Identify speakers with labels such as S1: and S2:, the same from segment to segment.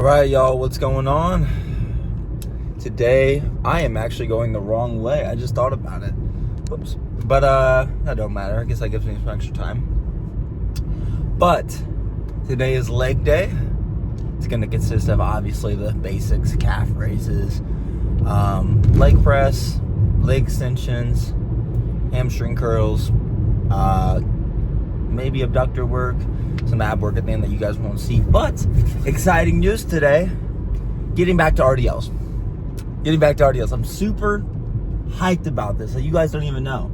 S1: Alright, y'all, what's going on? Today, I am actually going the wrong way. I just thought about it. Whoops. But, that don't matter. I guess that gives me some extra time. But, today is leg day. It's going to consist of, obviously, the basics, calf raises, leg press, leg extensions, hamstring curls, maybe abductor work, some ab work at the end that you guys won't see. But exciting news today, getting back to RDLs. I'm super hyped about this. You guys don't even know.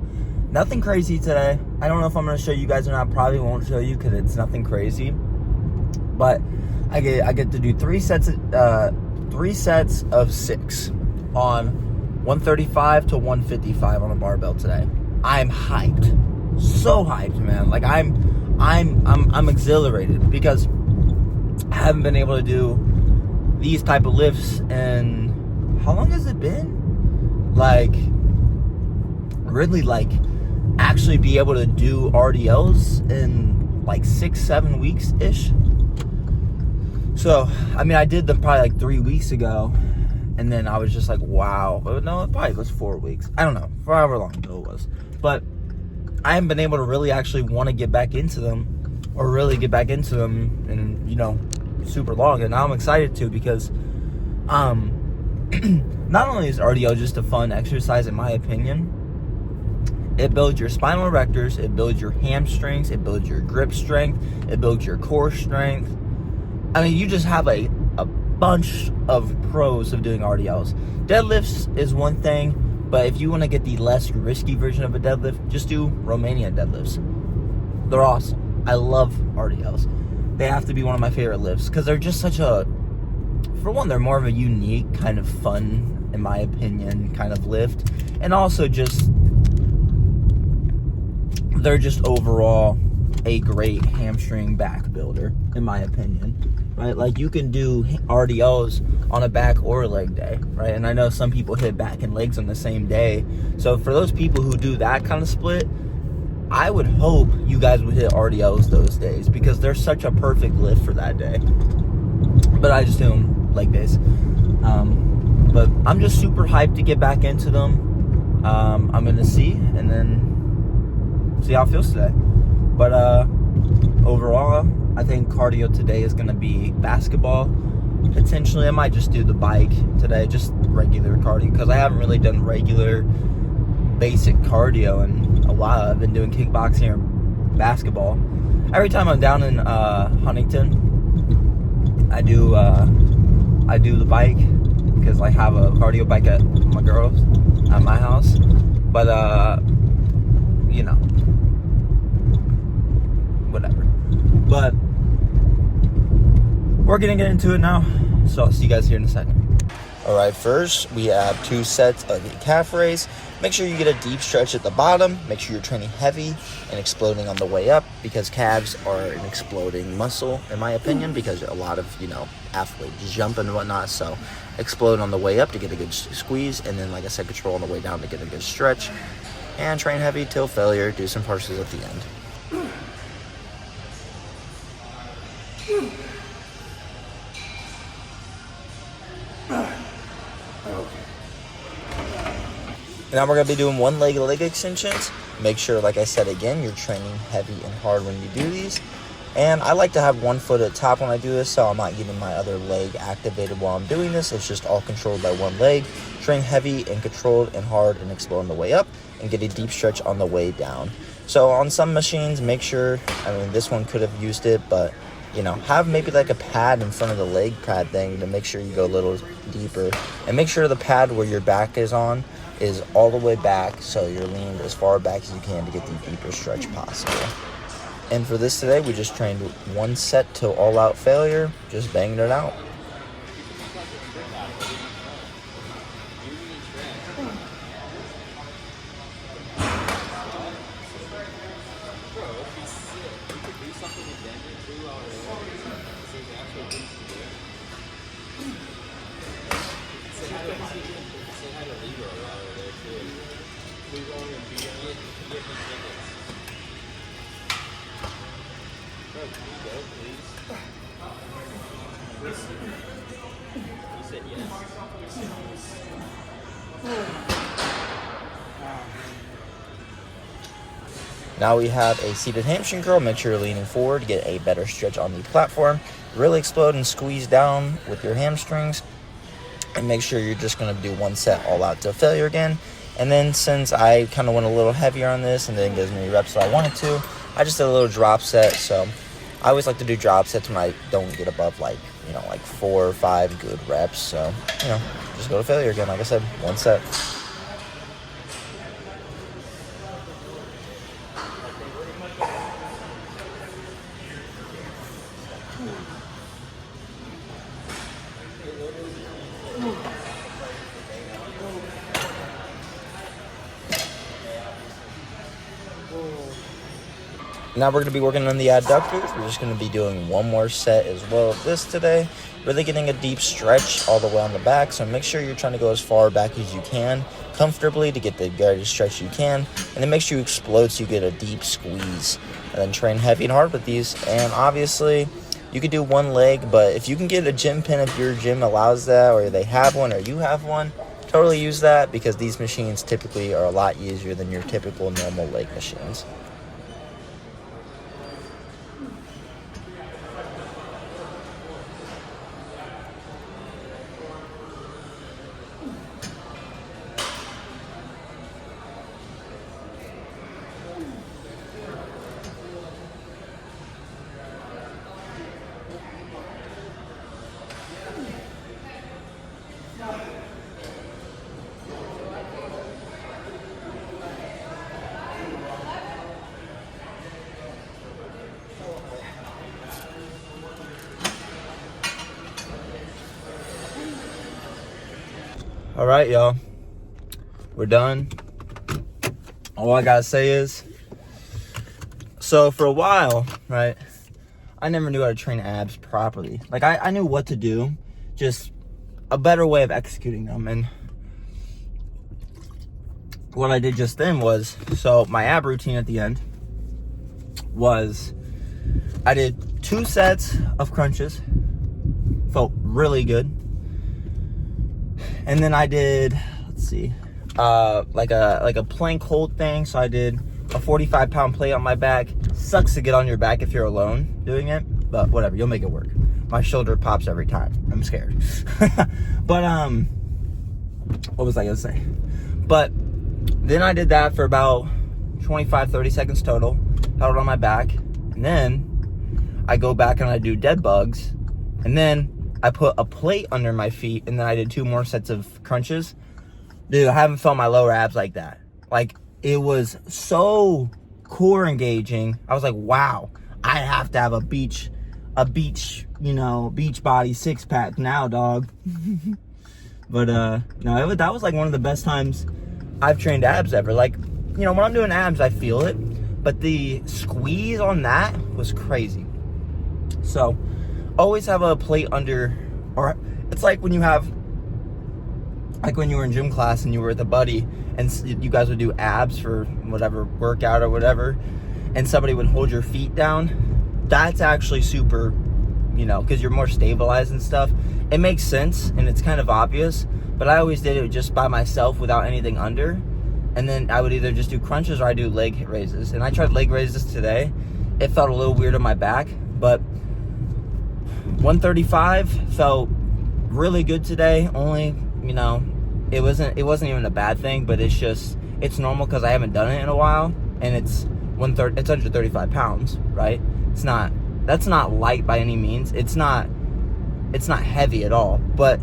S1: Nothing crazy today. I don't know if I'm going to show you guys or not. Probably won't show you because it's nothing crazy. But I get to do three sets of 6 on 135 to 155 on a barbell today. I'm hyped. So hyped, man. Like I'm exhilarated because I haven't been able to do these type of lifts in how long has it been? Like really actually be able to do RDLs in like 6-7 weeks ish. So I mean I did them probably like 3 weeks ago, and then I was just like, wow. No, it probably was 4 weeks. I don't know, for however long ago it was. But I haven't been able to really actually want to get back into them, or really get back into them in, super long. And now I'm excited to, because not only is RDL just a fun exercise in my opinion, it builds your spinal erectors, it builds your hamstrings, it builds your grip strength, it builds your core strength. I mean, you just have a bunch of pros of doing RDLs. Deadlifts is one thing, but if you want to get the less risky version of a deadlift, just do Romanian deadlifts. They're awesome. I love RDLs. They have to be one of my favorite lifts because they're just for one, they're more of a unique kind of fun, in my opinion, kind of lift. And also they're just overall a great hamstring back builder, in my opinion. Right, like you can do RDLs on a back or a leg day, right? And I know some people hit back and legs on the same day. So for those people who do that kind of split, I would hope you guys would hit RDLs those days, because they're such a perfect lift for that day. But I just do them leg days. But I'm just super hyped to get back into them. I'm gonna see, and then see how it feels today. But overall, I think cardio today is going to be basketball. Potentially, I might just do the bike today, just regular cardio, because I haven't really done regular basic cardio in a while. I've been doing kickboxing or basketball. Every time I'm down in Huntington, I do the bike, because I have a cardio bike at my house. But whatever. But we're gonna get into it now, so I'll see you guys here in a second. Alright, first we have 2 sets of the calf raise. Make sure you get a deep stretch at the bottom. Make sure you're training heavy and exploding on the way up, because calves are an exploding muscle, in my opinion, because a lot of athletes jump and whatnot. So explode on the way up to get a good squeeze, and then, like I said, control on the way down to get a good stretch, and train heavy till failure. Do some partials at the end. Now we're going to be doing one leg extensions. Make sure, like I said again, you're training heavy and hard when you do these. And I like to have one foot at top when I do this, so I'm not getting my other leg activated while I'm doing this. It's just all controlled by one leg. Train heavy and controlled and hard and explode on the way up, and get a deep stretch on the way down. So on some machines, make sure, this one could have used it, but have maybe like a pad in front of the leg pad thing to make sure you go a little deeper. And make sure the pad where your back is on is all the way back, so you're leaned as far back as you can to get the deeper stretch possible. And for this today, we just trained 1 set till all out failure, just banging it out. said yes. Now we have a seated hamstring curl. Make sure you're leaning forward to get a better stretch on the platform. Really explode and squeeze down with your hamstrings. And make sure you're just going to do one set all out to failure again. And then since I kind of went a little heavier on this and didn't get as many reps as I wanted to, I just did a little drop set. So I always like to do drop sets when I don't get above like 4 or 5 good reps. So, just go to failure again. Like I said, one set. Now we're going to be working on the adductors. We're just going to be doing one more set as well of this today. Really getting a deep stretch all the way on the back. So make sure you're trying to go as far back as you can comfortably to get the greatest stretch you can. And then make sure you explode so you get a deep squeeze. And then train heavy and hard with these. And obviously, you could do one leg. But if you can get a gym pin, if your gym allows that, or they have one, or you have one, totally use that. Because these machines typically are a lot easier than your typical normal leg machines. All right, y'all. We're done. All I gotta say is, so for a while, right, I never knew how to train abs properly. Like, I knew what to do, just a better way of executing them. And what I did just then was, so my ab routine at the end was, I did 2 sets of crunches. Felt really good. And then I did, let's see, like a plank hold thing. So I did a 45-pound plate on my back. Sucks to get on your back if you're alone doing it, but whatever, you'll make it work. My shoulder pops every time. I'm scared. But what was I gonna say? But then I did that for about 25-30 seconds total. Held it on my back, and then I go back and I do dead bugs, and then I put a plate under my feet, and then I did 2 more sets of crunches. Dude, I haven't felt my lower abs like that. Like, it was so core engaging. I was like, wow, I have to have a beach body 6-pack now, dog. But no, that was like one of the best times I've trained abs ever. Like, when I'm doing abs, I feel it, but the squeeze on that was crazy. So always have a plate under, or it's like when you have, like when you were in gym class and you were with a buddy and you guys would do abs for whatever workout or whatever, and somebody would hold your feet down. That's actually super, because you're more stabilized and stuff. It makes sense and it's kind of obvious, but I always did it just by myself without anything under. And then I would either just do crunches or I do leg raises. And I tried leg raises today. It felt a little weird on my back, but 135 felt really good today. Only, it wasn't even a bad thing, but it's normal because I haven't done it in a while, and it's 135 pounds, right? That's not light by any means. It's not heavy at all, but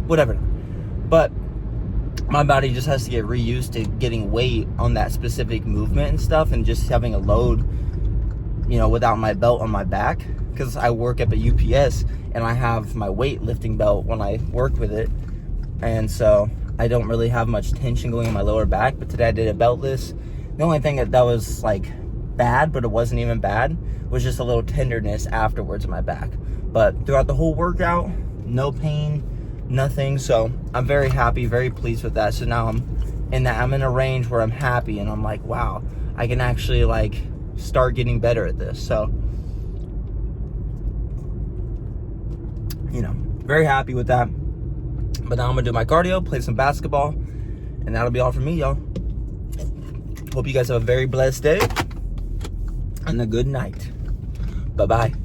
S1: whatever. But my body just has to get reused to getting weight on that specific movement and stuff, and just having a load, without my belt on my back. Because I work at the UPS and I have my weightlifting belt when I work with it, and so I don't really have much tension going in my lower back. But today I did it beltless. The only thing that was like bad, but it wasn't even bad, was just a little tenderness afterwards in my back. But throughout the whole workout, no pain, nothing. So I'm very happy, very pleased with that. So now I'm in a range where I'm happy, and I'm like, wow, I can actually like start getting better at this. So you know, very happy with that. But now I'm gonna do my cardio, play some basketball, and that'll be all from me, y'all. Hope you guys have a very blessed day and a good night. Bye-bye.